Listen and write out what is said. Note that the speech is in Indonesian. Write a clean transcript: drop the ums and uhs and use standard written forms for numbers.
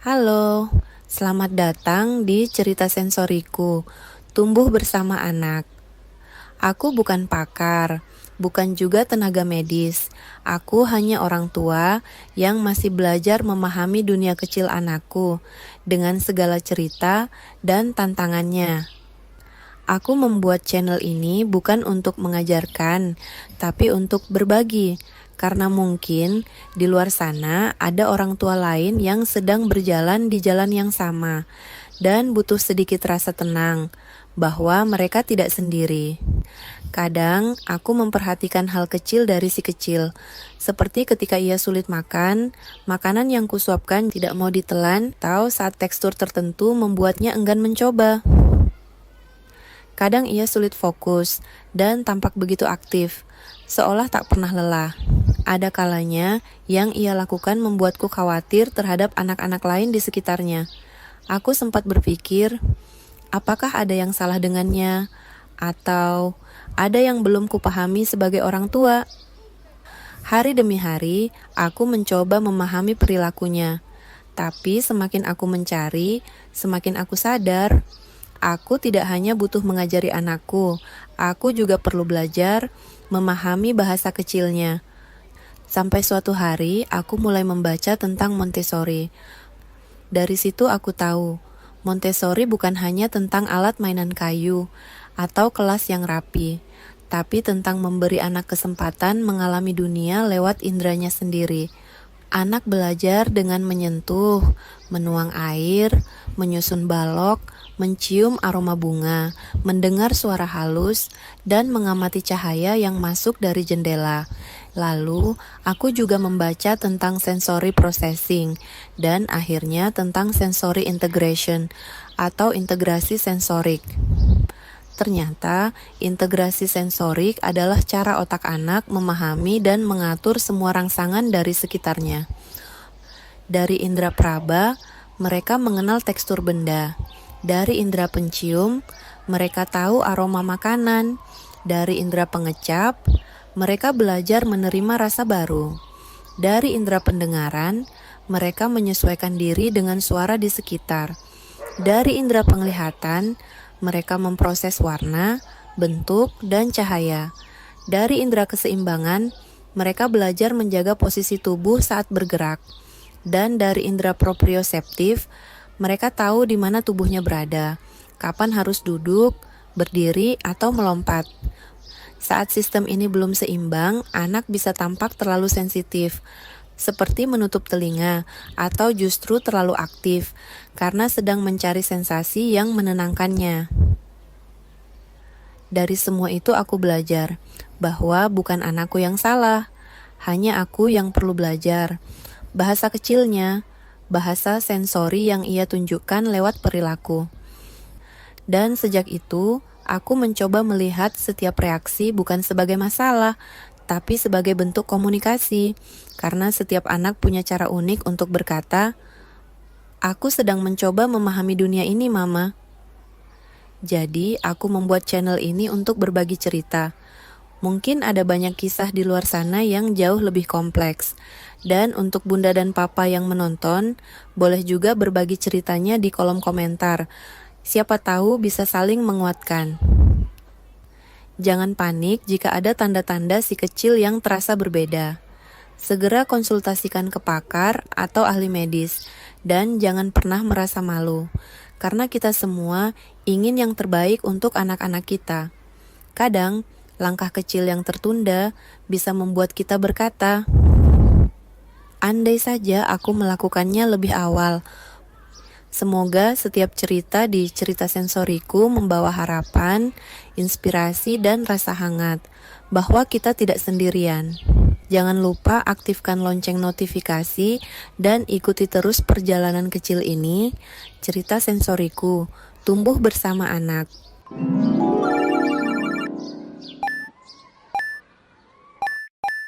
Halo, selamat datang di cerita sensoriku, tumbuh bersama anak. Aku bukan pakar, bukan juga tenaga medis. Aku hanya orang tua yang masih belajar memahami dunia kecil anakku dengan segala cerita dan tantangannya. Aku membuat channel ini bukan untuk mengajarkan, tapi untuk berbagi. Karena mungkin di luar sana ada orang tua lain yang sedang berjalan di jalan yang sama dan butuh sedikit rasa tenang bahwa mereka tidak sendiri. Kadang aku memperhatikan hal kecil dari si kecil, seperti ketika ia sulit makan, makanan yang kusuapkan tidak mau ditelan, atau saat tekstur tertentu membuatnya enggan mencoba. Kadang ia sulit fokus dan tampak begitu aktif, seolah tak pernah lelah. Ada kalanya yang ia lakukan membuatku khawatir terhadap anak-anak lain di sekitarnya. Aku sempat berpikir, apakah ada yang salah dengannya? Atau ada yang belum kupahami sebagai orang tua? Hari demi hari, aku mencoba memahami perilakunya. Tapi semakin aku mencari, semakin aku sadar, aku tidak hanya butuh mengajari anakku, aku juga perlu belajar memahami bahasa kecilnya. Sampai suatu hari, aku mulai membaca tentang Montessori. Dari situ aku tahu, Montessori bukan hanya tentang alat mainan kayu atau kelas yang rapi, tapi tentang memberi anak kesempatan mengalami dunia lewat indranya sendiri. Anak belajar dengan menyentuh, menuang air, menyusun balok, mencium aroma bunga, mendengar suara halus, dan mengamati cahaya yang masuk dari jendela. Lalu, aku juga membaca tentang sensory processing, dan akhirnya tentang sensory integration, atau integrasi sensorik. Ternyata, integrasi sensorik adalah cara otak anak memahami dan mengatur semua rangsangan dari sekitarnya. Dari indera praba, mereka mengenal tekstur benda. Dari indera pencium, mereka tahu aroma makanan. Dari indera pengecap, mereka belajar menerima rasa baru. Dari indera pendengaran, mereka menyesuaikan diri dengan suara di sekitar. Dari indera penglihatan, mereka memproses warna, bentuk, dan cahaya. Dari indera keseimbangan, mereka belajar menjaga posisi tubuh saat bergerak. Dan dari indera proprioseptif, mereka tahu di mana tubuhnya berada, kapan harus duduk, berdiri, atau melompat. Saat sistem ini belum seimbang, anak bisa tampak terlalu sensitif, seperti menutup telinga, atau justru terlalu aktif, karena sedang mencari sensasi yang menenangkannya. Dari semua itu aku belajar, bahwa bukan anakku yang salah, hanya aku yang perlu belajar. Bahasa kecilnya, bahasa sensori yang ia tunjukkan lewat perilaku. Dan sejak itu, aku mencoba melihat setiap reaksi bukan sebagai masalah, tapi sebagai bentuk komunikasi, karena setiap anak punya cara unik untuk berkata, "Aku sedang mencoba memahami dunia ini, Mama." Jadi, aku membuat channel ini untuk berbagi cerita. Mungkin ada banyak kisah di luar sana yang jauh lebih kompleks. Dan untuk bunda dan papa yang menonton, boleh juga berbagi ceritanya di kolom komentar. Siapa tahu bisa saling menguatkan. Jangan panik jika ada tanda-tanda si kecil yang terasa berbeda. Segera konsultasikan ke pakar atau ahli medis, dan jangan pernah merasa malu, karena kita semua ingin yang terbaik untuk anak-anak kita. Kadang, langkah kecil yang tertunda bisa membuat kita berkata, "Andai saja aku melakukannya lebih awal." Semoga setiap cerita di cerita sensoriku membawa harapan, inspirasi, dan rasa hangat bahwa kita tidak sendirian. Jangan lupa aktifkan lonceng notifikasi dan ikuti terus perjalanan kecil ini, cerita sensoriku, tumbuh bersama anak.